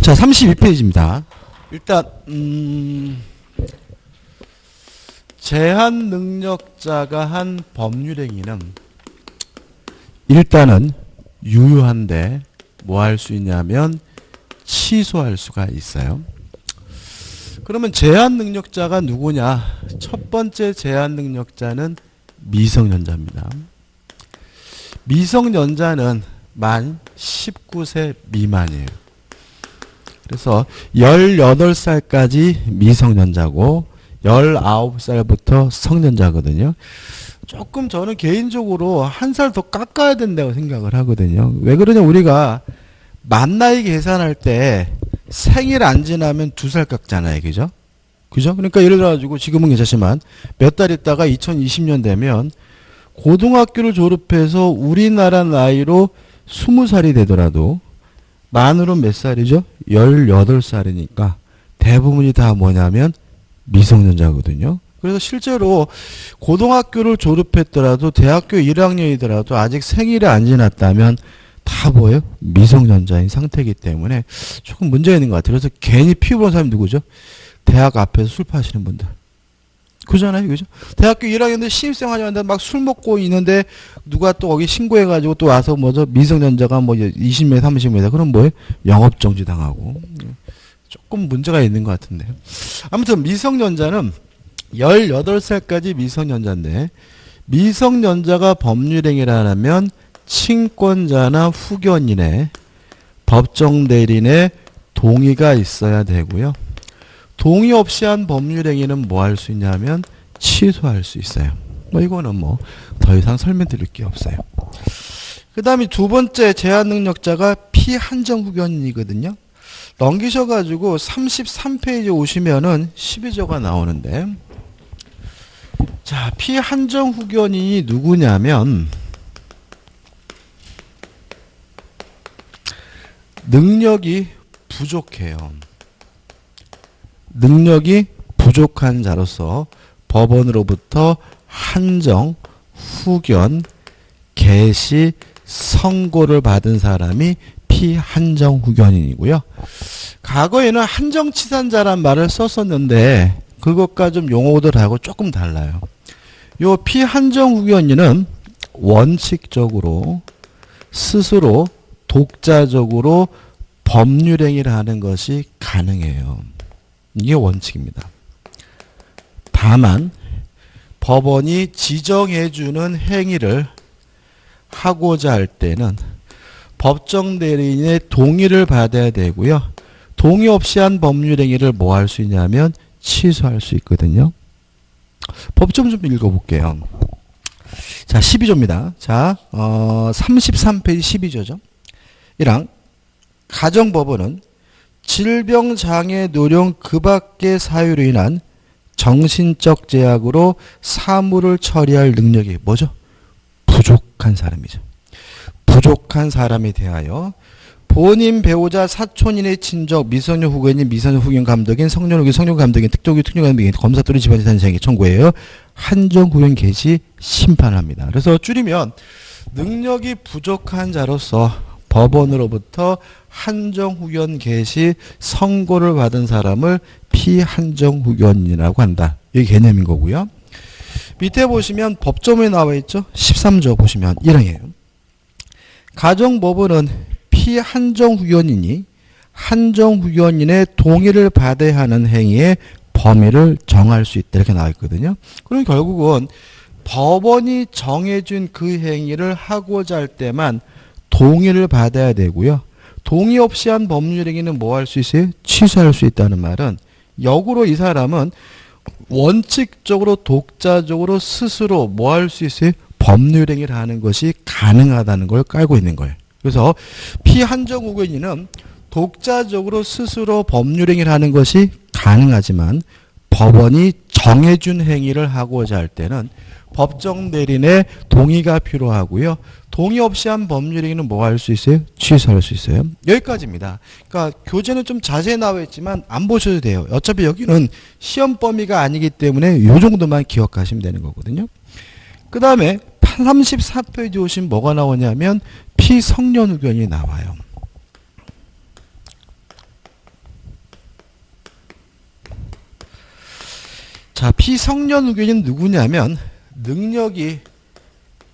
자, 32페이지입니다. 일단 제한 능력자가 한 법률행위는 일단은 유효한데 뭐 할 수 있냐면 취소할 수가 있어요. 그러면 제한 능력자가 누구냐? 첫 번째 제한 능력자는 미성년자입니다. 미성년자는 만 19세 미만이에요. 그래서 18살까지 미성년자고 19살부터 성년자거든요. 조금 저는 개인적으로 한 살 더 깎아야 된다고 생각을 하거든요. 왜 그러냐, 우리가 만 나이 계산할 때 생일 안 지나면 2살 깎잖아요. 그죠? 그죠? 그러니까 예를 들어가지고 지금은 괜찮지만 몇 달 있다가 2020년 되면 고등학교를 졸업해서 우리나라 나이로 20살이 되더라도 만으로 몇 살이죠? 18살이니까 대부분이 다 뭐냐면 미성년자거든요. 그래서 실제로 고등학교를 졸업했더라도 대학교 1학년이더라도 아직 생일이 안 지났다면 다 뭐예요? 미성년자인 상태이기 때문에 조금 문제가 있는 것 같아요. 그래서 괜히 피부 보는 사람이 누구죠? 대학 앞에서 술 파시는 분들. 그잖아요. 그죠? 대학교 1학년인데 신입생 하자는데 막 술 먹고 있는데 누가 또 거기 신고해가지고 또 와서 뭐죠? 미성년자가 뭐 20명, 30명이다. 그럼 뭐예요? 영업정지 당하고. 조금 문제가 있는 것 같은데요. 아무튼 미성년자는 18살까지 미성년자인데 미성년자가 법률행위를 하면 친권자나 후견인의 법정 대리인의 동의가 있어야 되고요. 동의 없이 한 법률행위는 뭐 할 수 있냐면 취소할 수 있어요. 뭐 이거는 뭐 더 이상 설명드릴 게 없어요. 그 다음에 두 번째 제한 능력자가 피한정 후견인이거든요. 넘기셔가지고 33페이지 오시면은 12조가 나오는데, 자, 피한정 후견인이 누구냐면 능력이 부족해요. 능력이 부족한 자로서 법원으로부터 한정, 후견, 개시, 선고를 받은 사람이 피한정 후견인이고요. 과거에는 한정치산자란 말을 썼었는데 그것과 좀 용어들하고 조금 달라요. 요 피한정 후견인은 원칙적으로 스스로 독자적으로 법률행위를 하는 것이 가능해요. 이게 원칙입니다. 다만 법원이 지정해주는 행위를 하고자 할 때는 법정 대리인의 동의를 받아야 되고요. 동의 없이 한 법률행위를 뭐 할 수 있냐면 취소할 수 있거든요. 법점 좀 읽어볼게요. 자, 12조입니다. 자, 33페이지 12조죠. 1항 가정법원은 질병, 장애, 노령 그 밖의 사유로 인한 정신적 제약으로 사무를 처리할 능력이 뭐죠? 부족한 사람이죠. 부족한 사람에 대하여 본인, 배우자, 사촌인의 친족, 미성년 후견인, 미성년 후견 감독인, 성년 후견, 성년 감독인, 특조기, 특정 감독인, 검사 또는 집안재산행위 청구예요. 한정 후견 개시 심판합니다. 그래서 줄이면 능력이 부족한 자로서 법원으로부터 한정 후견 개시 선고를 받은 사람을 피한정 후견이라고 한다. 이게 개념인 거고요. 밑에 보시면 법조문에 나와 있죠. 13조 보시면 1항이에요. 가정법원은 피한정 후견인이 한정 후견인의 동의를 받아야 하는 행위의 범위를 정할 수 있다. 이렇게 나와 있거든요. 그럼 결국은 법원이 정해준 그 행위를 하고자 할 때만 동의를 받아야 되고요. 동의 없이 한 법률행위는 뭐 할 수 있어요? 취소할 수 있다는 말은 역으로 이 사람은 원칙적으로 독자적으로 스스로 뭐 할 수 있어요? 법률행위를 하는 것이 가능하다는 걸 깔고 있는 거예요. 그래서 피한정 후견인은 독자적으로 스스로 법률행위를 하는 것이 가능하지만 법원이 정해준 행위를 하고자 할 때는 법정 대리인의 동의가 필요하고요. 동의 없이 한 법률행위는 뭐 할 수 있어요? 취소할 수 있어요. 여기까지입니다. 그러니까 교재는 좀 자세히 나와 있지만 안 보셔도 돼요. 어차피 여기는 시험 범위가 아니기 때문에 이 정도만 기억하시면 되는 거거든요. 그 다음에 34페이지 오시면 뭐가 나오냐면 피성년 후견이 나와요. 자, 피성년 후견인 누구냐면 능력이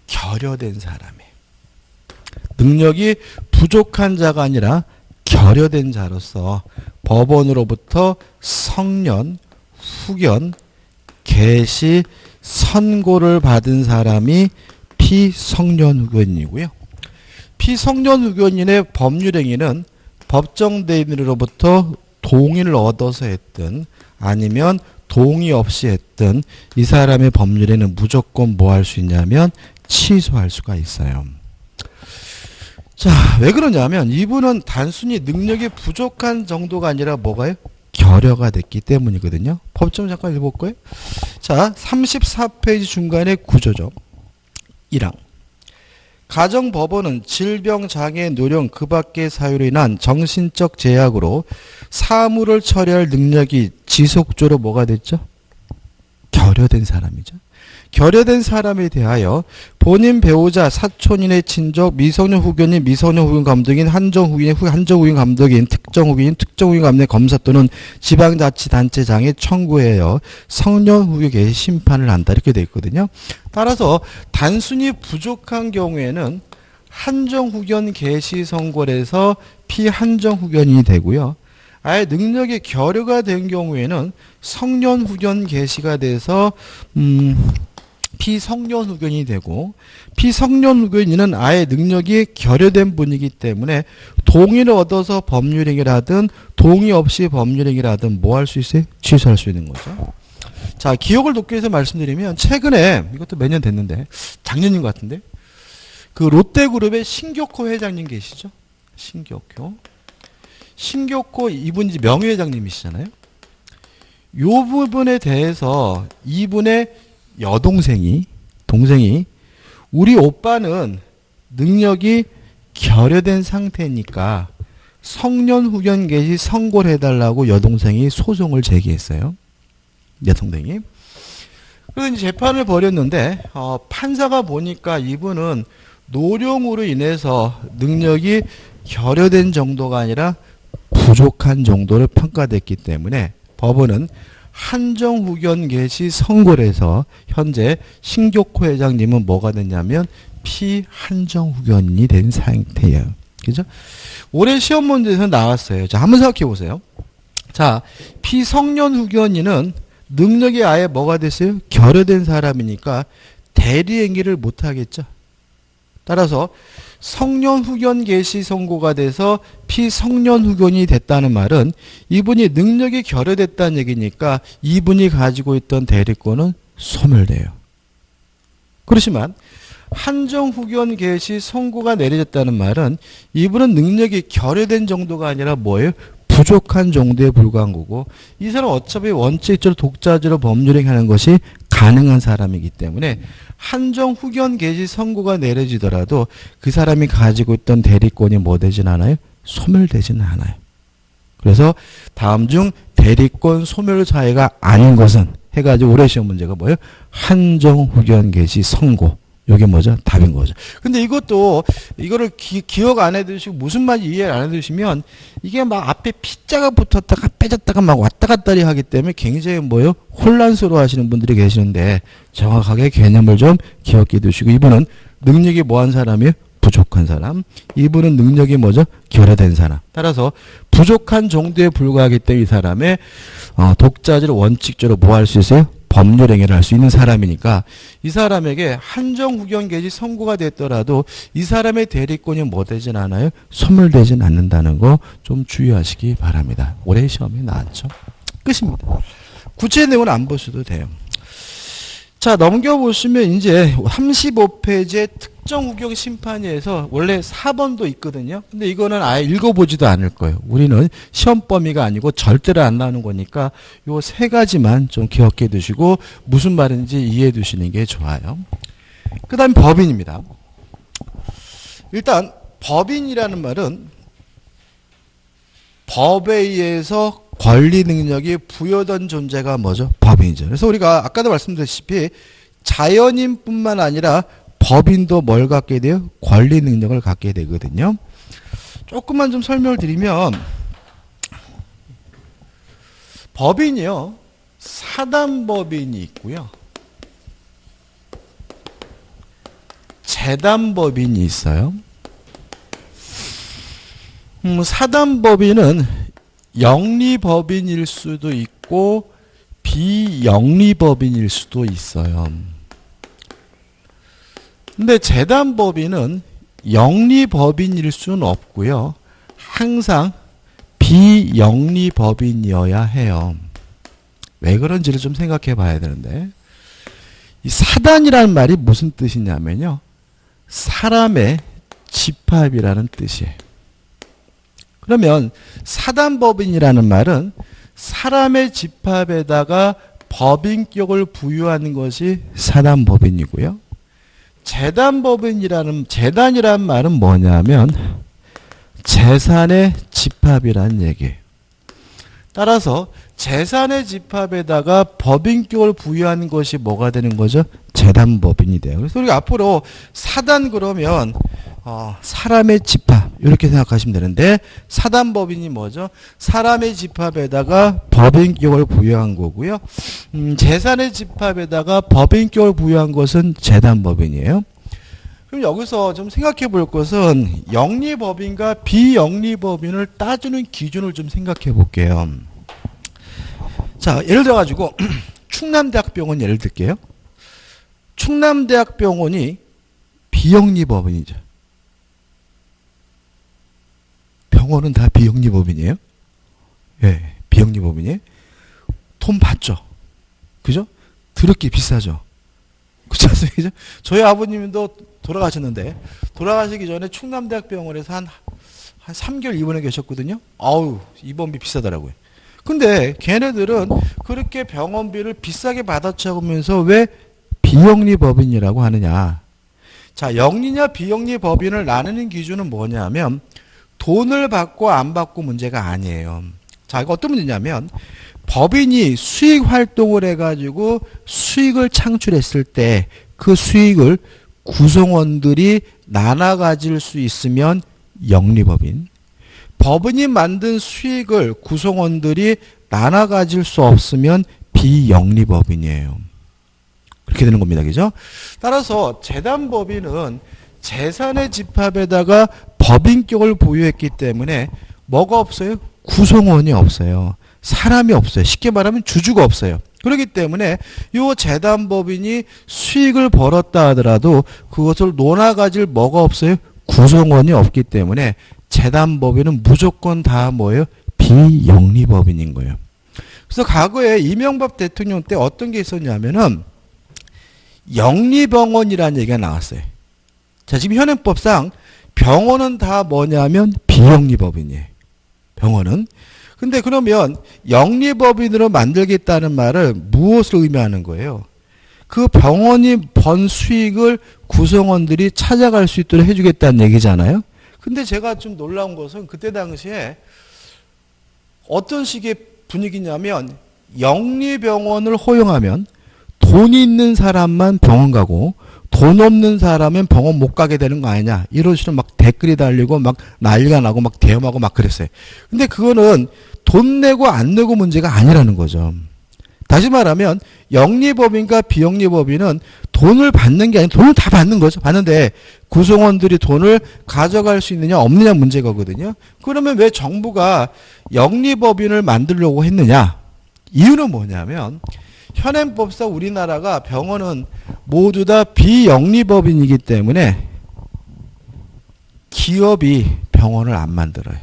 결여된 사람이에요. 능력이 부족한 자가 아니라 결여된 자로서 법원으로부터 성년, 후견, 계시, 선고를 받은 사람이 피성년 후견인이고요. 피성년 후견인의 법률행위는 법정대인으로부터 동의를 얻어서 했든 아니면 동의 없이 했든 이 사람의 법률에는 무조건 뭐 할 수 있냐면 취소할 수가 있어요. 자, 왜 그러냐면 이분은 단순히 능력이 부족한 정도가 아니라 뭐가요? 결여가 됐기 때문이거든요. 법정 잠깐 읽어볼 거예요. 자, 34페이지 중간에 구조죠. 1항. 가정법원은 질병, 장애, 노령, 그 밖의 사유로 인한 정신적 제약으로 사무를 처리할 능력이 지속적으로 뭐가 됐죠? 결여된 사람이죠. 결여된 사람에 대하여 본인 배우자, 사촌인의 친족, 미성년 후견인, 미성년 후견 감독인, 한정 후견인, 한정 후견 감독인, 특정 후견인, 특정 후견 감독인 검사 또는 지방자치단체장에 청구하여 성년 후견 개시 심판을 한다. 이렇게 되어 있거든요. 따라서 단순히 부족한 경우에는 한정 후견 개시 선고를 해서 피한정 후견인이 되고요. 아예 능력이 결여가 된 경우에는 성년 후견 개시가 돼서 피성년 후견이 되고, 피성년 후견인은 아예 능력이 결여된 분이기 때문에 동의를 얻어서 법률행위를 하든 동의 없이 법률행위를 하든 뭐 할 수 있어요? 취소할 수 있는 거죠. 자, 기억을 돕기 위해서 말씀드리면 최근에, 이것도 몇 년 됐는데 작년인 것 같은데, 그 롯데그룹의 신격호 회장님 계시죠? 신격호 이분이 명예회장님이시잖아요. 이 부분에 대해서 이분의 동생이 우리 오빠는 능력이 결여된 상태니까 성년 후견 개시 선고를 해달라고 여동생이 소송을 제기했어요. 여동생이. 그래서 이제 재판을 벌였는데 판사가 보니까 이분은 노령으로 인해서 능력이 결여된 정도가 아니라 부족한 정도로 평가됐기 때문에 법원은 한정 후견 개시 선고를 해서 현재 신격호 회장님은 뭐가 됐냐면 피한정 후견인이 된 상태예요. 그죠? 올해 시험 문제에서 나왔어요. 자, 한번 생각해 보세요. 자, 피성년 후견인은 능력이 아예 뭐가 됐어요? 결여된 사람이니까 대리행위를 못 하겠죠. 따라서 성년 후견 개시 선고가 돼서 피성년 후견이 됐다는 말은 이분이 능력이 결여됐다는 얘기니까 이분이 가지고 있던 대리권은 소멸돼요. 그렇지만 한정 후견 개시 선고가 내려졌다는 말은 이분은 능력이 결여된 정도가 아니라 뭐예요? 부족한 정도에 불과한 거고, 이 사람은 어차피 원칙적으로 독자적으로 법률행위하는 것이 가능한 사람이기 때문에 한정 후견 개시 선고가 내려지더라도 그 사람이 가지고 있던 대리권이 뭐 되진 않아요? 소멸되지는 않아요. 그래서 다음 중 대리권 소멸 사유가 아닌 것은 해가지고 올해 시험 문제가 뭐예요? 한정 후견 개시 선고. 이게 뭐죠? 답인 거죠. 근데 이거를 기억 안 해두시고 무슨 말인지 이해 안 해두시면 이게 막 앞에 P자가 붙었다가 빼졌다가 막 왔다 갔다 하기 때문에 굉장히 뭐예요? 혼란스러워 하시는 분들이 계시는데 정확하게 개념을 좀 기억해 두시고, 이분은 능력이 뭐한 사람이에요? 부족한 사람. 이분은 능력이 뭐죠? 결여된 사람. 따라서 부족한 정도에 불과하기 때문에 이 사람의 독자적으로 원칙적으로 뭐 할 수 있어요? 법률행위를 할 수 있는 사람이니까 이 사람에게 한정 후견 개시 선고가 됐더라도 이 사람의 대리권이 뭐 되진 않아요? 소멸되진 않는다는 거 좀 주의하시기 바랍니다. 올해 시험이 나왔죠. 끝입니다. 구체 내용은 안 보셔도 돼요. 자, 넘겨보시면 이제 35페이지에 특정 후견 심판위에서 원래 4번도 있거든요. 근데 이거는 아예 읽어보지도 않을 거예요. 우리는 시험 범위가 아니고 절대로 안 나오는 거니까 요 세 가지만 좀 기억해 두시고 무슨 말인지 이해해 두시는 게 좋아요. 그 다음에 법인입니다. 일단 법인이라는 말은 법에 의해서 권리 능력이 부여된 존재가 뭐죠? 법인이죠. 그래서 우리가 아까도 말씀드렸다시피 자연인뿐만 아니라 법인도 뭘 갖게 돼요? 권리 능력을 갖게 되거든요. 조금만 좀 설명을 드리면 법인이요. 사단법인이 있고요. 재단법인이 있어요. 사단법인은 영리법인일 수도 있고 비영리법인일 수도 있어요. 근데 재단법인은 영리법인일 수는 없고요. 항상 비영리법인이어야 해요. 왜 그런지를 좀 생각해 봐야 되는데, 이 사단이라는 말이 무슨 뜻이냐면요, 사람의 집합이라는 뜻이에요. 그러면 사단법인이라는 말은 사람의 집합에다가 법인격을 부여하는 것이 사단법인이고요. 재단이라는 말은 뭐냐면 재산의 집합이라는 얘기예요. 따라서 재산의 집합에다가 법인격을 부여하는 것이 뭐가 되는 거죠? 재단법인이 돼요. 그래서 우리가 앞으로 사단 그러면 사람의 집합 이렇게 생각하시면 되는데, 사단법인이 뭐죠? 사람의 집합에다가 법인격을 부여한 거고요. 재산의 집합에다가 법인격을 부여한 것은 재단법인이에요. 그럼 여기서 좀 생각해 볼 것은 영리법인과 비영리법인을 따지는 기준을 좀 생각해 볼게요. 자, 예를 들어 가지고 충남대학병원 예를 들게요. 충남대학병원이 비영리법인이죠. 병원은 다 비영리법인이에요? 예, 비영리법인이에요. 돈 받죠. 그죠? 드럽게 비싸죠. 그렇지 않습니까? 저희 아버님도 돌아가셨는데, 돌아가시기 전에 충남대학병원에서 한 3개월 입원해 계셨거든요. 아우, 입원비 비싸더라고요. 근데 걔네들은 그렇게 병원비를 비싸게 받아쳐가면서 왜 비영리법인이라고 하느냐. 자, 영리냐 비영리법인을 나누는 기준은 뭐냐면 돈을 받고 안 받고 문제가 아니에요. 자, 이거 어떤 문제냐면 법인이 수익 활동을 해가지고 수익을 창출했을 때 그 수익을 구성원들이 나눠 가질 수 있으면 영리법인, 법인이 만든 수익을 구성원들이 나눠 가질 수 없으면 비영리법인이에요. 그렇게 되는 겁니다. 그죠? 따라서 재단법인은 재산의 집합에다가 법인격을 보유했기 때문에 뭐가 없어요? 구성원이 없어요. 사람이 없어요. 쉽게 말하면 주주가 없어요. 그렇기 때문에 이 재단법인이 수익을 벌었다 하더라도 그것을 논아가질 뭐가 없어요? 구성원이 없기 때문에 재단법인은 무조건 다 뭐예요? 비영리법인인 거예요. 그래서 과거에 이명박 대통령 때 어떤 게 있었냐면은 영리병원이라는 얘기가 나왔어요. 자, 지금 현행법상 병원은 다 뭐냐면 비영리법인이에요. 병원은. 근데 그러면 영리법인으로 만들겠다는 말을 무엇을 의미하는 거예요? 그 병원이 번 수익을 구성원들이 찾아갈 수 있도록 해주겠다는 얘기잖아요. 근데 제가 좀 놀라운 것은 그때 당시에 어떤 식의 분위기냐면 영리병원을 허용하면 돈 있는 사람만 병원 가고 돈 없는 사람은 병원 못 가게 되는 거 아니냐, 이런 식으로 막 댓글이 달리고 막 난리가 나고 막 대엄하고 막 그랬어요. 근데 그거는 돈 내고 안 내고 문제가 아니라는 거죠. 다시 말하면 영리법인과 비영리법인은 돈을 받는 게 아니라 돈을 다 받는 거죠. 받는데 구성원들이 돈을 가져갈 수 있느냐 없느냐 문제거든요. 그러면 왜 정부가 영리법인을 만들려고 했느냐? 이유는 뭐냐면 현행법상 우리나라가 병원은 모두 다 비영리법인이기 때문에 기업이 병원을 안 만들어요.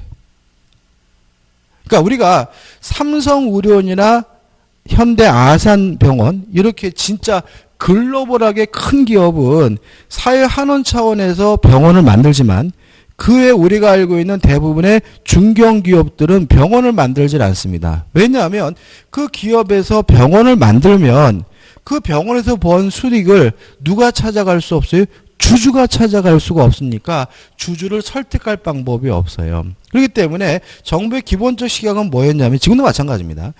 그러니까 우리가 삼성의료원이나 현대아산병원 이렇게 진짜 글로벌하게 큰 기업은 사회 환원 차원에서 병원을 만들지만 그 외에 우리가 알고 있는 대부분의 중견기업들은 병원을 만들질 않습니다. 왜냐하면 그 기업에서 병원을 만들면 그 병원에서 번 수익을 누가 찾아갈 수 없어요? 주주가 찾아갈 수가 없으니까 주주를 설득할 방법이 없어요. 그렇기 때문에 정부의 기본적 시각은 뭐였냐면 지금도 마찬가지입니다.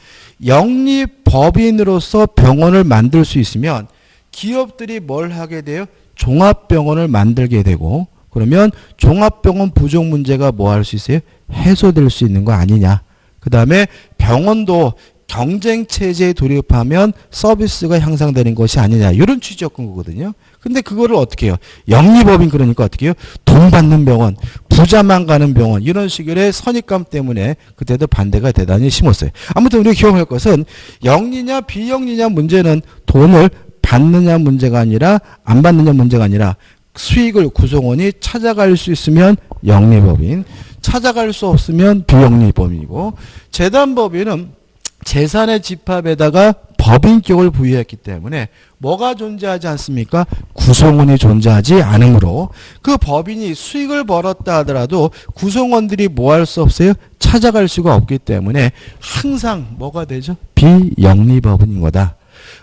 영리법인으로서 병원을 만들 수 있으면 기업들이 뭘 하게 돼요? 종합병원을 만들게 되고, 그러면 종합병원 부족 문제가 뭐 할 수 있어요? 해소될 수 있는 거 아니냐. 그 다음에 병원도 경쟁 체제에 돌입하면 서비스가 향상되는 것이 아니냐 이런 취지였던 거거든요. 근데 그거를 어떻게 해요? 영리법인 그러니까 어떻게 해요? 돈 받는 병원, 부자만 가는 병원 이런 식의 선입감 때문에 그때도 반대가 대단히 심했어요. 아무튼 우리가 기억할 것은 영리냐 비영리냐 문제는 돈을 받느냐 문제가 아니라 안 받느냐 문제가 아니라 수익을 구성원이 찾아갈 수 있으면 영리법인, 찾아갈 수 없으면 비영리법이고 재단법인은 재산의 집합에다가 법인격을 부여했기 때문에 뭐가 존재하지 않습니까? 구성원이 존재하지 않으므로 그 법인이 수익을 벌었다 하더라도 구성원들이 뭐 할 수 없어요? 찾아갈 수가 없기 때문에 항상 뭐가 되죠? 비영리법인인 거다.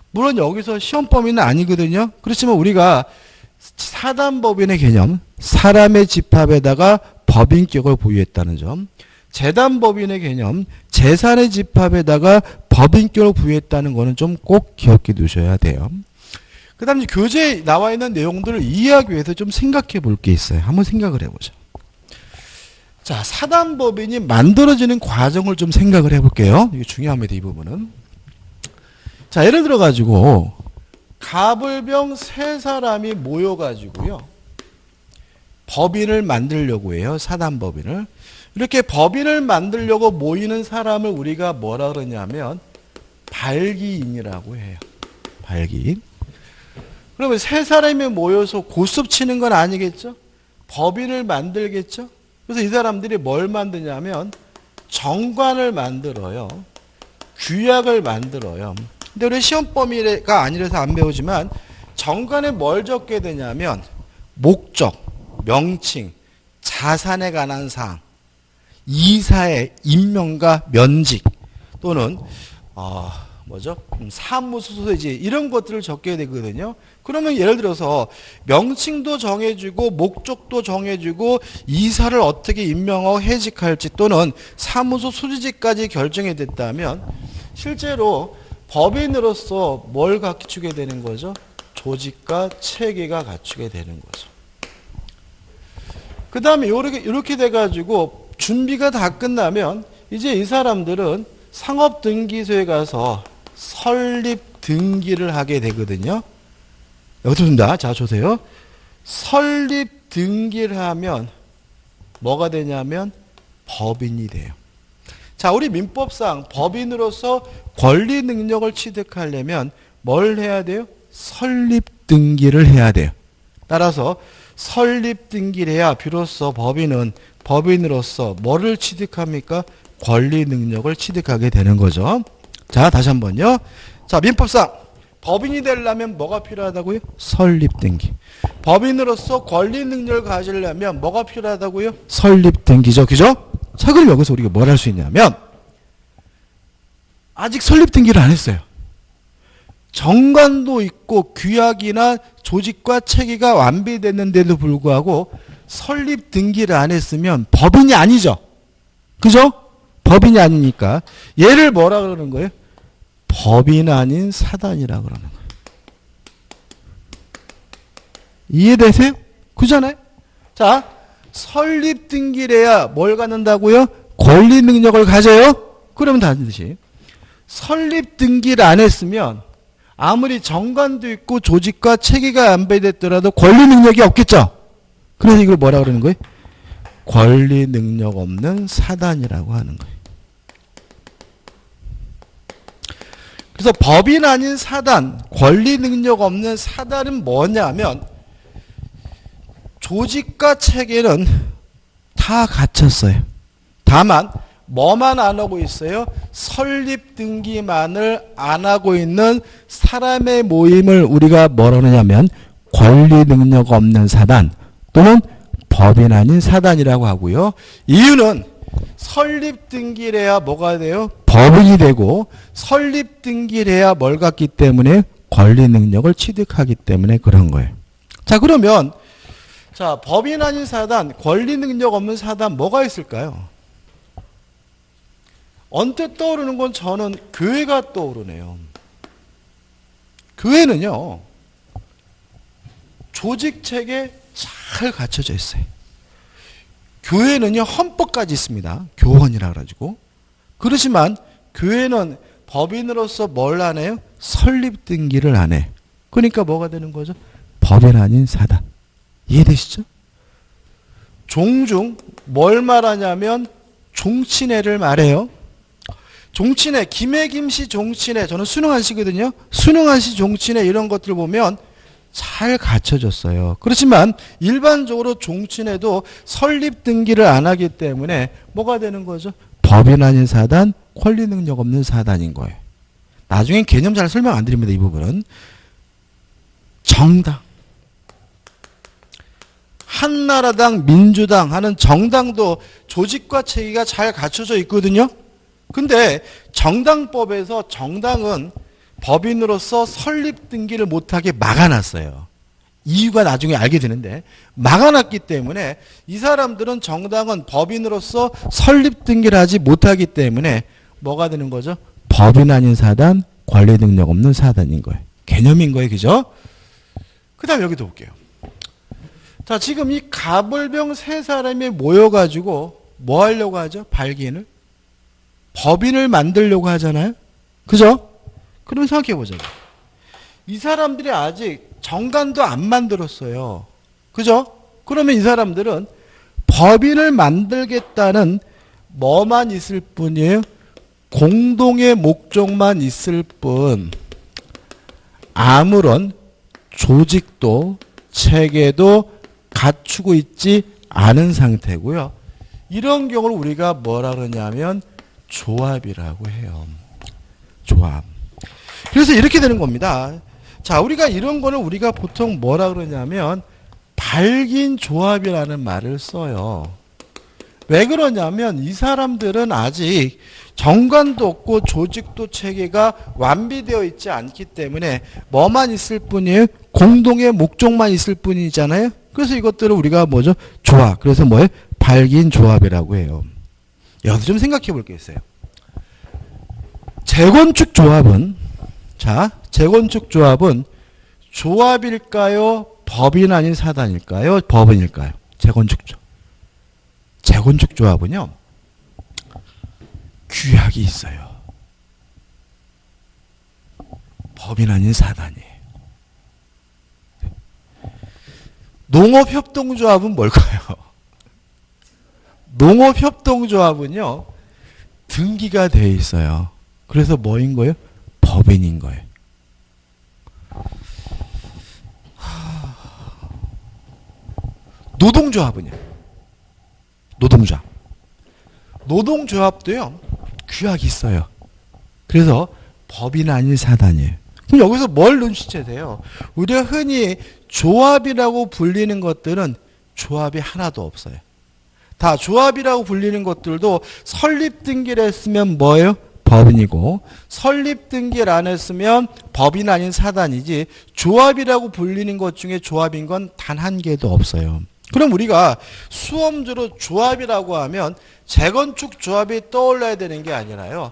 물론 여기서 시험범위는 아니거든요. 그렇지만 우리가 사단법인의 개념, 사람의 집합에다가 법인격을 보유했다는 점, 재단법인의 개념, 재산의 집합에다가 법인격을 부여했다는 거는 좀 꼭 기억해 두셔야 돼요. 그 다음에 교재에 나와 있는 내용들을 이해하기 위해서 좀 생각해 볼 게 있어요. 한번 생각을 해보죠. 자, 사단법인이 만들어지는 과정을 좀 생각을 해볼게요. 이게 중요합니다. 이 부분은. 자, 예를 들어 가지고 갑을병 세 사람이 모여가지고요. 법인을 만들려고 해요. 사단법인을. 이렇게 법인을 만들려고 모이는 사람을 우리가 뭐라 그러냐면 발기인이라고 해요. 발기인. 그러면 세 사람이 모여서 고스톱 치는 건 아니겠죠? 법인을 만들겠죠? 그래서 이 사람들이 뭘 만드냐면 정관을 만들어요. 규약을 만들어요. 근데 우리 시험 범위가 아니라서 안 배우지만 정관에 뭘 적게 되냐면 목적, 명칭, 자산에 관한 사항, 이사의 임명과 면직 또는 사무소 소재지 이런 것들을 적게 되거든요. 그러면 예를 들어서 명칭도 정해주고 목적도 정해주고 이사를 어떻게 임명하고 해직할지 또는 사무소 소재지까지 결정이 됐다면 실제로 법인으로서 뭘 갖추게 되는 거죠? 조직과 체계가 갖추게 되는 거죠. 그 다음에 이렇게 돼가지고 준비가 다 끝나면 이제 이 사람들은 상업등기소에 가서 설립 등기를 하게 되거든요. 여기서 봅니다. 자, 보세요. 설립 등기를 하면 뭐가 되냐면 법인이 돼요. 자, 우리 민법상 법인으로서 권리 능력을 취득하려면 뭘 해야 돼요? 설립 등기를 해야 돼요. 따라서 설립 등기를 해야 비로소 법인은 법인으로서 뭐를 취득합니까? 권리 능력을 취득하게 되는 거죠. 자, 다시 한번요. 자, 민법상 법인이 되려면 뭐가 필요하다고요? 설립 등기. 법인으로서 권리 능력을 가지려면 뭐가 필요하다고요? 설립 등기죠. 그죠? 자, 그럼 여기서 우리가 뭘 할 수 있냐면 아직 설립 등기를 안 했어요. 정관도 있고 규약이나 조직과 체계가 완비됐는데도 불구하고 설립 등기를 안 했으면 법인이 아니죠. 그죠? 법인이 아니니까 얘를 뭐라 그러는 거예요? 법인 아닌 사단이라 그러는 거예요. 이해되세요? 그잖아요? 자, 설립 등기를 해야 뭘 갖는다고요? 권리 능력을 가져요? 그러면 반드시 설립 등기를 안 했으면 아무리 정관도 있고 조직과 체계가 안배됐더라도 권리 능력이 없겠죠. 그래서 이걸 뭐라 그러는 거예요? 권리 능력 없는 사단이라고 하는 거예요. 그래서 법인 아닌 사단, 권리 능력 없는 사단은 뭐냐면 조직과 체계는 다 갖췄어요. 다만 뭐만 안 하고 있어요? 설립 등기만을 안 하고 있는 사람의 모임을 우리가 뭐라 그러냐면 권리 능력 없는 사단 또는 법인 아닌 사단이라고 하고요. 이유는 설립 등기를 해야 뭐가 돼요? 법인이 되고 설립 등기를 해야 뭘 갖기 때문에 권리 능력을 취득하기 때문에 그런 거예요. 자, 그러면 자, 법인 아닌 사단, 권리 능력 없는 사단 뭐가 있을까요? 언뜻 떠오르는 건 저는 교회가 떠오르네요. 교회는요, 조직체계 잘 갖춰져 있어요. 교회는요, 헌법까지 있습니다. 교헌이라 그래가지고. 그렇지만 교회는 법인으로서 뭘 안 해요? 설립 등기를 안 해. 그러니까 뭐가 되는 거죠? 법인 아닌 사단. 이해되시죠? 종중 뭘 말하냐면 종친회를 말해요. 종친회, 김해김씨 종친회, 저는 순응한씨거든요. 순응한씨 종친회 이런 것들 보면 잘 갖춰졌어요. 그렇지만 일반적으로 종친회도 설립 등기를 안 하기 때문에 뭐가 되는 거죠? 법인 아닌 사단, 권리 능력 없는 사단인 거예요. 나중엔 개념 잘 설명 안 드립니다. 이 부분은. 정당. 한나라당, 민주당 하는 정당도 조직과 체계가 잘 갖춰져 있거든요. 근데 정당법에서 정당은 법인으로서 설립 등기를 못하게 막아놨어요. 이유가 나중에 알게 되는데 막아놨기 때문에 이 사람들은 정당은 법인으로서 설립 등기를 하지 못하기 때문에 뭐가 되는 거죠? 법인 아닌 사단, 관리 능력 없는 사단인 거예요. 개념인 거예요. 그죠? 그 다음에 여기도 볼게요. 자, 지금 이 가불병 세 사람이 모여가지고 뭐 하려고 하죠? 발기인을? 법인을 만들려고 하잖아요. 그죠? 그럼 생각해 보자고. 이 사람들이 아직 정관도 안 만들었어요. 그죠? 그러면 이 사람들은 법인을 만들겠다는 뭐만 있을 뿐이에요? 공동의 목적만 있을 뿐 아무런 조직도 체계도 갖추고 있지 않은 상태고요. 이런 경우를 우리가 뭐라 그러냐면 조합이라고 해요. 조합. 그래서 이렇게 되는 겁니다. 자, 우리가 이런 거는 우리가 보통 뭐라 그러냐면 발긴 조합이라는 말을 써요. 왜 그러냐면 이 사람들은 아직 정관도 없고 조직도 체계가 완비되어 있지 않기 때문에 뭐만 있을 뿐이에요? 공동의 목적만 있을 뿐이잖아요. 그래서 이것들을 우리가 뭐죠? 조합. 그래서 뭐예요? 발긴 조합이라고 해요. 여기서 좀 생각해 볼 게 있어요. 재건축 조합은 자, 재건축 조합은 조합일까요? 법인 아닌 사단일까요? 법인일까요? 재건축 조합. 재건축 조합은요. 규약이 있어요. 법인 아닌 사단이에요. 농업협동조합은 뭘까요? 농업협동조합은요. 등기가 돼 있어요. 그래서 뭐인 거예요? 법인인 거예요. 노동조합은요? 노동조합. 노동조합도요. 규약이 있어요. 그래서 법인 아닌 사단이에요. 그럼 여기서 뭘 눈치채야 돼요? 우리가 흔히 조합이라고 불리는 것들은 조합이 하나도 없어요. 다 조합이라고 불리는 것들도 설립 등기를 했으면 뭐예요? 법인이고 설립 등기를 안 했으면 법인 아닌 사단이지 조합이라고 불리는 것 중에 조합인 건 단 한 개도 없어요. 그럼 우리가 수험주로 조합이라고 하면 재건축 조합이 떠올라야 되는 게 아니라요.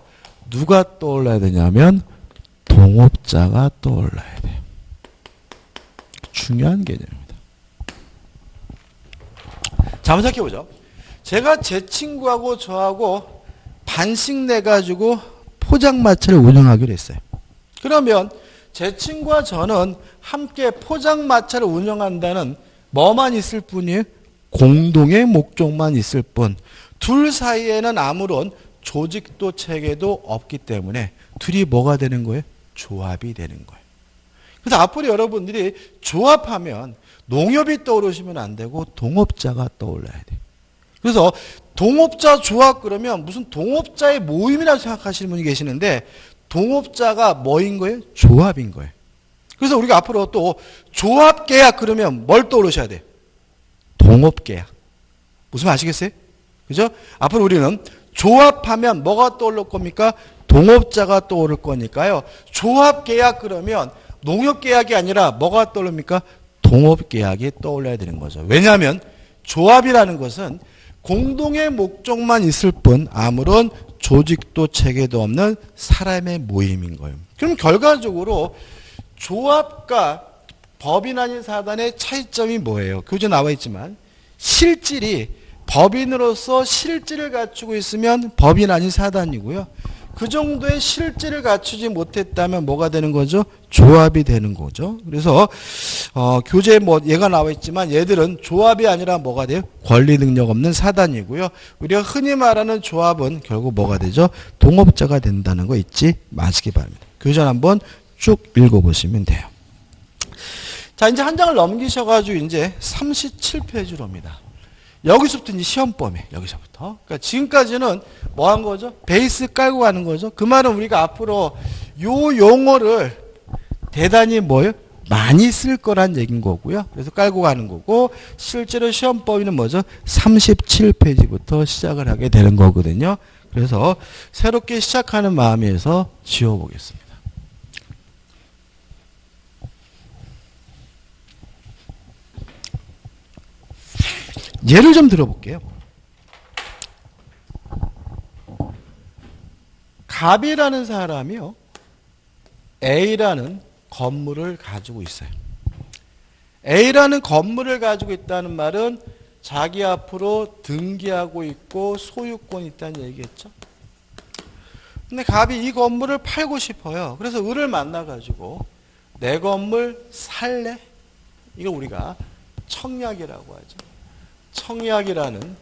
누가 떠올라야 되냐면 동업자가 떠올라야 돼요. 중요한 개념입니다. 자, 한번 생각해보죠. 제가 제 친구하고 저하고 반씩 내가지고 포장마차를 운영하기로 했어요. 그러면 제 친구와 저는 함께 포장마차를 운영한다는 뭐만 있을 뿐이에요? 공동의 목적만 있을 뿐. 둘 사이에는 아무런 조직도 체계도 없기 때문에 둘이 뭐가 되는 거예요? 조합이 되는 거예요. 그래서 앞으로 여러분들이 조합하면 농협이 떠오르시면 안 되고 동업자가 떠올라야 돼요. 그래서 동업자 조합 그러면 무슨 동업자의 모임이라고 생각하시는 분이 계시는데 동업자가 뭐인 거예요? 조합인 거예요. 그래서 우리가 앞으로 또 조합계약 그러면 뭘 떠오르셔야 돼요? 동업계약. 무슨 말 아시겠어요? 그죠? 앞으로 우리는 조합하면 뭐가 떠오를 겁니까? 동업자가 떠오를 거니까요. 조합계약 그러면 농협계약이 아니라 뭐가 떠오릅니까? 동업계약이 떠올라야 되는 거죠. 왜냐하면 조합이라는 것은 공동의 목적만 있을 뿐 아무런 조직도 체계도 없는 사람의 모임인 거예요. 그럼 결과적으로 조합과 법인 아닌 사단의 차이점이 뭐예요? 교재 나와 있지만 실질이 법인으로서 실질을 갖추고 있으면 법인 아닌 사단이고요. 그 정도의 실질을 갖추지 못했다면 뭐가 되는 거죠? 조합이 되는 거죠. 그래서 교재에 뭐 얘가 나와 있지만 얘들은 조합이 아니라 뭐가 돼요? 권리 능력 없는 사단이고요. 우리가 흔히 말하는 조합은 결국 뭐가 되죠? 동업자가 된다는 거 잊지 마시기 바랍니다. 교재 한번 쭉 읽어보시면 돼요. 자, 이제 한 장을 넘기셔가지고 이제 37페이지로 옵니다. 여기서부터 이제 시험 범위, 여기서부터. 그러니까 지금까지는 뭐 한 거죠? 베이스 깔고 가는 거죠. 그 말은 우리가 앞으로 요 용어를 대단히 뭐요? 많이 쓸 거란 얘기인 거고요. 그래서 깔고 가는 거고, 실제로 시험 범위는 뭐죠? 37페이지부터 시작을 하게 되는 거거든요. 그래서 새롭게 시작하는 마음에서 지워보겠습니다. 예를 좀 들어볼게요. 갑이라는 사람이요, A라는 건물을 가지고 있어요. A라는 건물을 가지고 있다는 말은 자기 앞으로 등기하고 있고 소유권이 있다는 얘기겠죠. 근데 갑이 이 건물을 팔고 싶어요. 그래서 을을 만나가지고 내 건물 살래? 이거 우리가 청약이라고 하죠. 청약이라는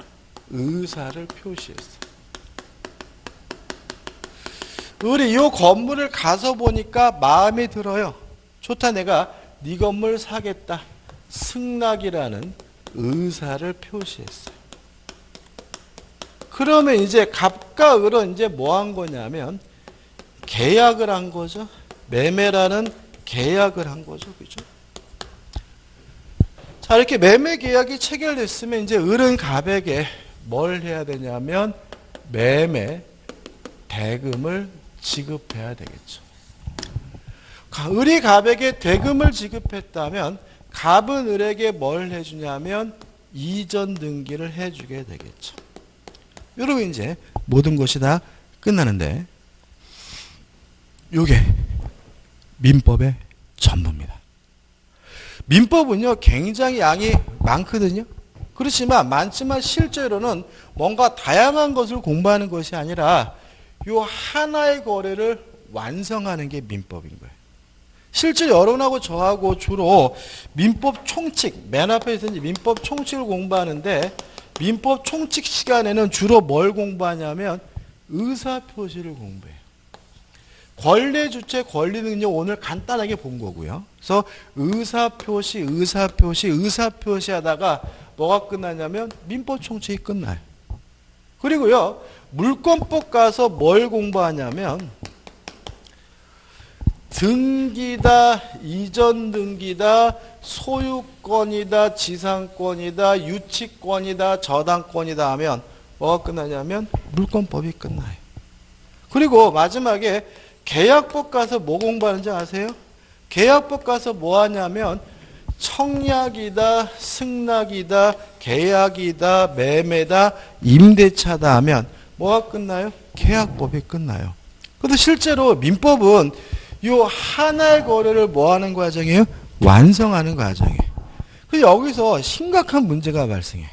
의사를 표시했어요. 을이 이 건물을 가서 보니까 마음에 들어요. 좋다, 내가 네 건물 사겠다. 승낙이라는 의사를 표시했어요. 그러면 이제 갑과 을은 이제 뭐 한 거냐면 계약을 한 거죠. 매매라는 계약을 한 거죠. 그죠? 자, 이렇게 매매 계약이 체결됐으면 이제 을은 갑에게 뭘 해야 되냐면 매매 대금을 지급해야 되겠죠. 을이 갑에게 대금을 지급했다면 갑은 을에게 뭘 해주냐면 이전 등기를 해주게 되겠죠. 이러고 이제 모든 것이 다 끝나는데, 이게 민법의 전부입니다. 민법은요, 굉장히 양이 많거든요. 많지만 실제로는 뭔가 다양한 것을 공부하는 것이 아니라 요 하나의 거래를 완성하는 게 민법인 거예요. 실제 여러분하고 저하고 주로 민법 총칙, 맨 앞에서 이제 민법 총칙을 공부하는데, 민법 총칙 시간에는 주로 뭘 공부하냐면 의사표시를 공부해요. 권리 주체, 권리 능력 오늘 간단하게 본 거고요. 그래서 의사표시 하다가 뭐가 끝나냐면 민법 총칙이 끝나요. 그리고요, 물권법 가서 뭘 공부하냐면 등기다, 이전 등기다, 소유권이다, 지상권이다, 유치권이다, 저당권이다 하면 뭐가 끝나냐면 물권법이 끝나요. 그리고 마지막에 계약법 가서 뭐 공부하는지 아세요? 계약법 가서 뭐 하냐면 청약이다, 승낙이다, 계약이다, 매매다, 임대차다 하면 뭐가 끝나요? 계약법이 끝나요. 그런데 실제로 민법은 이 하나의 거래를 뭐 하는 과정이에요? 완성하는 과정이에요. 그래서 여기서 심각한 문제가 발생해요.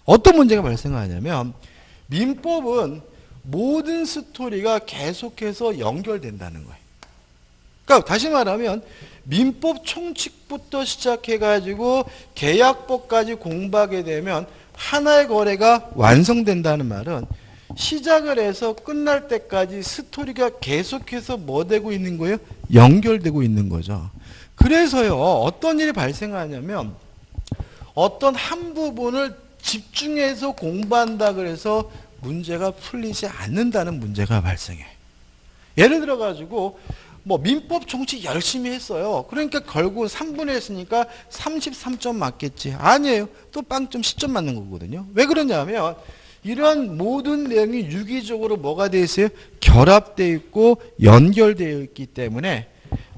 어떤 문제가 발생하냐면 민법은 모든 스토리가 계속해서 연결된다는 거예요. 그러니까 다시 말하면 민법 총칙부터 시작해가지고 계약법까지 공부하게 되면 하나의 거래가 완성된다는 말은 시작을 해서 끝날 때까지 스토리가 계속해서 뭐 되고 있는 거예요? 연결되고 있는 거죠. 그래서요, 어떤 일이 발생하냐면 어떤 한 부분을 집중해서 공부한다 그래서 문제가 풀리지 않는다는 문제가 발생해. 예를 들어 가지고 뭐 민법 총칙 열심히 했어요. 그러니까 결국 3분의 했으니까 33점 맞겠지. 아니에요. 또 빵점 10점 맞는 거거든요. 왜 그러냐면 이러한 모든 내용이 유기적으로 뭐가 되어 있어요? 결합되어 있고 연결되어 있기 때문에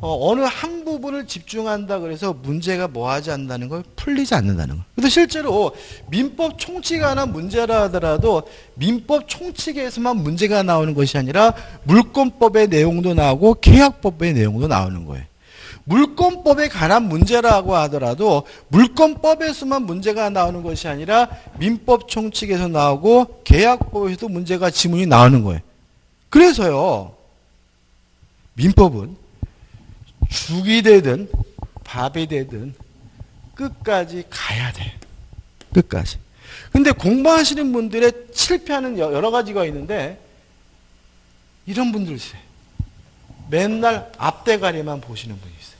어느 한 부분을 집중한다 그래서 문제가 뭐 하지 않는다는 걸 풀리지 않는다는 거. 그래서 실제로 민법 총칙 하나 문제라 하더라도 민법 총칙에서만 문제가 나오는 것이 아니라 물권법의 내용도 나오고 계약법의 내용도 나오는 거예요. 물권법에 관한 문제라고 하더라도 물권법에서만 문제가 나오는 것이 아니라 민법 총칙에서 나오고 계약법에서도 문제가 지문이 나오는 거예요. 그래서요, 민법은 죽이 되든 밥이 되든 끝까지 가야 돼. 끝까지. 근데 공부하시는 분들의 실패하는 여러 가지가 있는데 이런 분들 있어요. 맨날 앞대가리만 보시는 분이 있어요.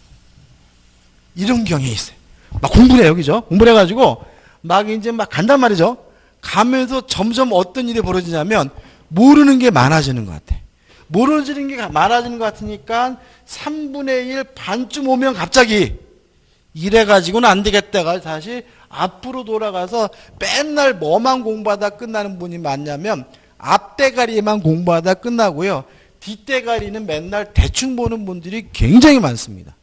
이런 경향이 있어요. 막 공부를 해요. 그죠? 공부를 해가지고 막 이제 막 간단 말이죠. 가면서 점점 어떤 일이 벌어지냐면 모르는 게 많아지는 것 같아. 모르는 게 많아지는 것 같으니까 3분의 1 반쯤 오면 갑자기 이래가지고는 안 되겠다가 다시 앞으로 돌아가서 맨날 뭐만 공부하다 끝나는 분이 많냐면 앞대가리만 공부하다 끝나고요. 뒷대가리는 맨날 대충 보는 분들이 굉장히 많습니다.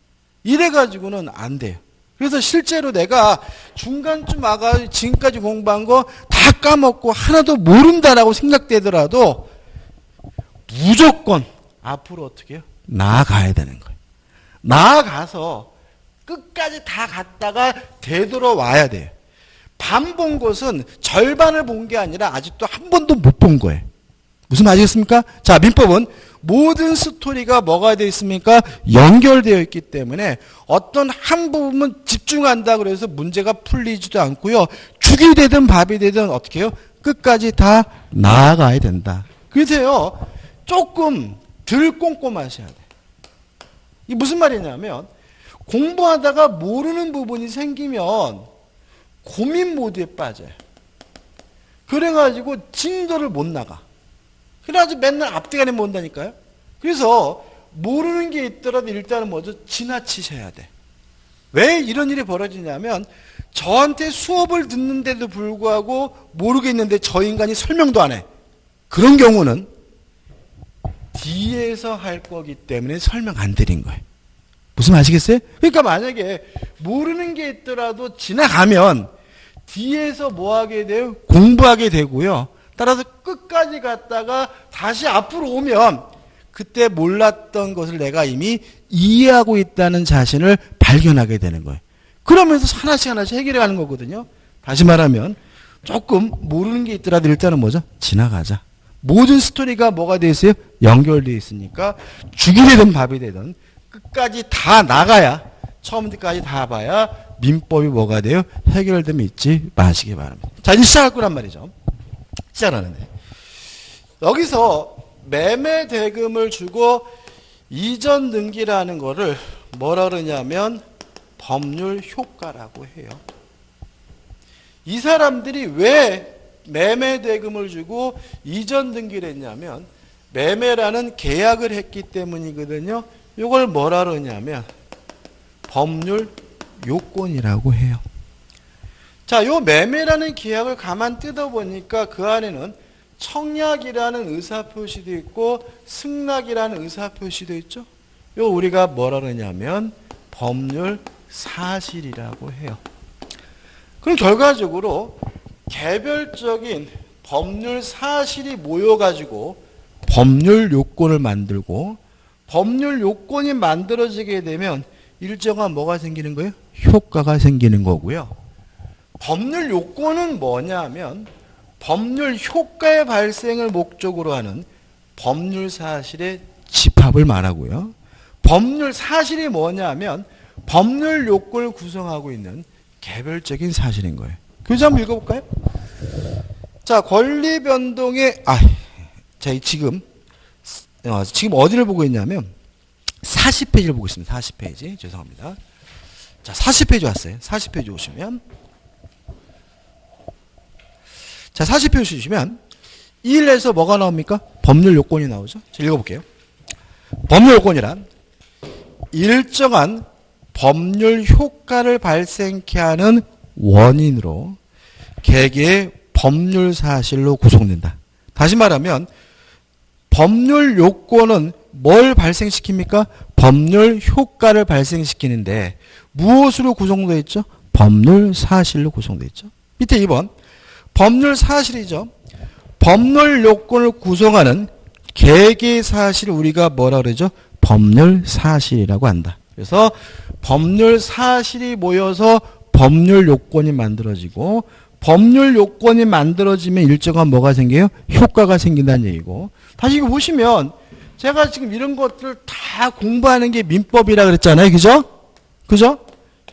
이래가지고는 안 돼요. 그래서 실제로 내가 중간쯤 와가 지금까지 공부한 거 다 까먹고 하나도 모른다라고 생각되더라도 무조건 앞으로 어떻게 해요? 나아가야 되는 거예요. 나아가서 끝까지 다 갔다가 되돌아와야 돼요. 반 본 것은 절반을 본 게 아니라 아직도 한 번도 못 본 거예요. 무슨 말 아시겠습니까? 자, 민법은 모든 스토리가 뭐가 되어 있습니까? 연결되어 있기 때문에 어떤 한 부분만 집중한다 그래서 문제가 풀리지도 않고요. 죽이 되든 밥이 되든 어떻게 해요? 끝까지 다 나아가야 된다. 그래서요, 조금 덜 꼼꼼하셔야 돼. 이게 무슨 말이냐면 공부하다가 모르는 부분이 생기면 고민 모드에 빠져요. 그래가지고 진도를 못 나가. 그래가지고 맨날 앞뒤가리 본다니까요. 그래서 모르는 게 있더라도 일단은 뭐죠? 지나치셔야 돼. 왜 이런 일이 벌어지냐면 저한테 수업을 듣는데도 불구하고 모르겠는데 저 인간이 설명도 안 해. 그런 경우는 뒤에서 할 거기 때문에 설명 안 드린 거예요. 무슨 말 아시겠어요? 그러니까 만약에 모르는 게 있더라도 지나가면 뒤에서 뭐 하게 돼요? 공부하게 되고요. 따라서 끝까지 갔다가 다시 앞으로 오면 그때 몰랐던 것을 내가 이미 이해하고 있다는 자신을 발견하게 되는 거예요. 그러면서 하나씩 하나씩 해결해 가는 거거든요. 다시 말하면 조금 모르는 게 있더라도 일단은 뭐죠? 지나가자. 모든 스토리가 뭐가 되어 있어요? 연결되어 있으니까 죽이 되든 밥이 되든 끝까지 다 나가야 처음부터까지 다 봐야 민법이 뭐가 돼요? 해결됨이 있지 마시기 바랍니다. 자, 이제 시작할 거란 말이죠. 시작하는데 여기서 매매 대금을 주고 이전 등기라는 거를 뭐라 그러냐면 법률 효과라고 해요. 이 사람들이 왜 매매 대금을 주고 이전 등기를 했냐면 매매라는 계약을 했기 때문이거든요. 이걸 뭐라 그러냐면 법률 요건이라고 해요. 자, 요 매매라는 계약을 가만 뜯어보니까 그 안에는 청약이라는 의사표시도 있고 승낙이라는 의사표시도 있죠. 요 우리가 뭐라 그러냐면 법률 사실이라고 해요. 그럼 결과적으로 개별적인 법률 사실이 모여가지고 법률 요건을 만들고 법률 요건이 만들어지게 되면 일정한 뭐가 생기는 거예요? 효과가 생기는 거고요. 법률 요건은 뭐냐면 법률 효과의 발생을 목적으로 하는 법률 사실의 집합을 말하고요. 법률 사실이 뭐냐면 법률 요건을 구성하고 있는 개별적인 사실인 거예요. 교재 한번 읽어볼까요? 자, 권리 변동의 자, 지금 어디를 보고 있냐면 40페이지를 보고 있습니다. 40페이지. 죄송합니다. 자, 40페이지 왔어요. 40페이지 오시면 자, 40페이지 오시면 1에서 뭐가 나옵니까? 법률 요건이 나오죠. 자, 읽어볼게요. 법률 요건이란 일정한 법률 효과를 발생케 하는 원인으로 개개의 법률 사실로 구성된다. 다시 말하면 법률 요건은 뭘 발생시킵니까? 법률 효과를 발생시키는데 무엇으로 구성되어 있죠? 법률 사실로 구성되어 있죠. 밑에 2번 법률 사실이죠. 법률 요건을 구성하는 개개의 사실을 우리가 뭐라 그러죠? 법률 사실이라고 한다. 그래서 법률 사실이 모여서 법률 요건이 만들어지고 법률 요건이 만들어지면 일정한 뭐가 생겨요? 효과가 생긴다는 얘기고 다시 이거 보시면 제가 지금 이런 것들 다 공부하는 게 민법이라 그랬잖아요. 그죠? 그죠?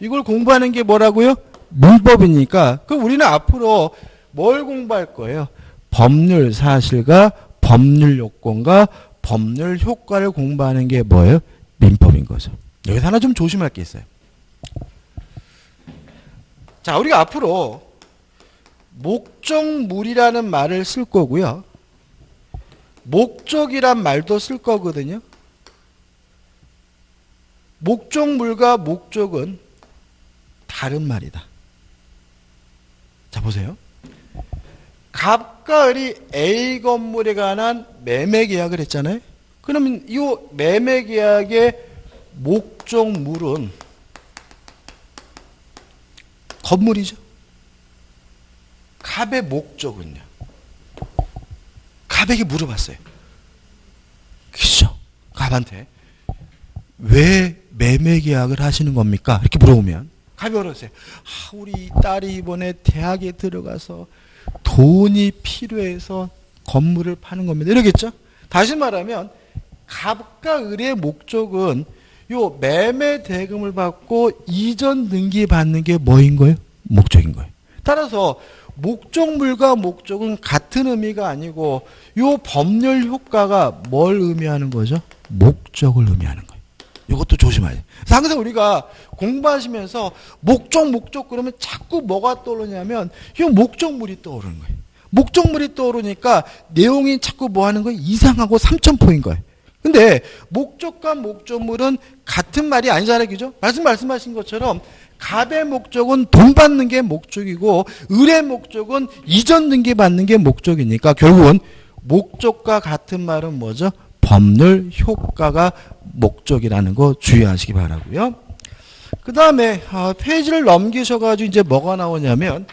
이걸 공부하는 게 뭐라고요? 민법이니까. 그럼 우리는 앞으로 뭘 공부할 거예요? 법률 사실과 법률 요건과 법률 효과를 공부하는 게 뭐예요? 민법인 거죠. 여기서 하나 좀 조심할 게 있어요. 자, 우리가 앞으로 목적물이라는 말을 쓸 거고요. 목적이란 말도 쓸 거거든요. 목적물과 목적은 다른 말이다. 자, 보세요. 갑과 을이 A 건물에 관한 매매 계약을 했잖아요. 그러면 이 매매 계약의 목적물은 건물이죠. 갑의 목적은요. 갑에게 물어봤어요. 그죠? 갑한테 왜 매매 계약을 하시는 겁니까? 이렇게 물어보면 갑이 그러세요. 우리 딸이 이번에 대학에 들어가서 돈이 필요해서 건물을 파는 겁니다. 이러겠죠? 다시 말하면 갑과 을의 목적은 요 매매 대금을 받고 이전 등기 받는 게 뭐인 거예요? 목적인 거예요. 따라서 목적물과 목적은 같은 의미가 아니고 요 법률 효과가 뭘 의미하는 거죠? 목적을 의미하는 거예요. 이것도 조심해야 돼요. 그래서 항상 우리가 공부하시면서 목적 그러면 자꾸 뭐가 떠오르냐면 이 목적물이 떠오르는 거예요. 목적물이 떠오르니까 내용이 자꾸 뭐 하는 거예요? 이상하고 삼천포인 거예요. 근데 목적과 목적물은 같은 말이 아니잖아요. 그죠? 말씀하신 것처럼 갑의 목적은 돈 받는 게 목적이고 을의 목적은 이전 등기 받는 게 목적이니까 결국은 목적과 같은 말은 뭐죠? 법률 효과가 목적이라는 거 주의하시기 바라고요. 그 다음에 페이지를 넘기셔가지고 이제 뭐가 나오냐면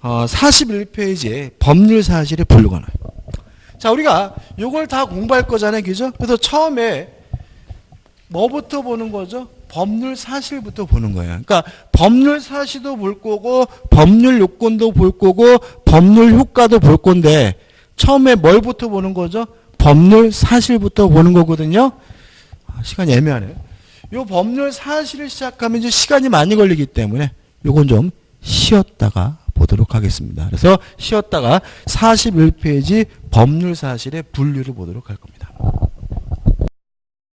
41페이지에 법률 사실의 분류가 나와요. 자, 우리가 이걸 다 공부할 거잖아요. 그죠? 그래서 처음에 뭐부터 보는 거죠? 법률 사실부터 보는 거예요. 그러니까 법률 사실도 볼 거고 법률 요건도 볼 거고 법률 효과도 볼 건데 처음에 뭘부터 보는 거죠? 법률 사실부터 보는 거거든요. 시간이 애매하네요. 이 법률 사실을 시작하면 이제 시간이 많이 걸리기 때문에 요건 좀 쉬었다가 보도록 하겠습니다. 그래서 쉬었다가 41페이지 법률 사실의 분류를 보도록 할 겁니다.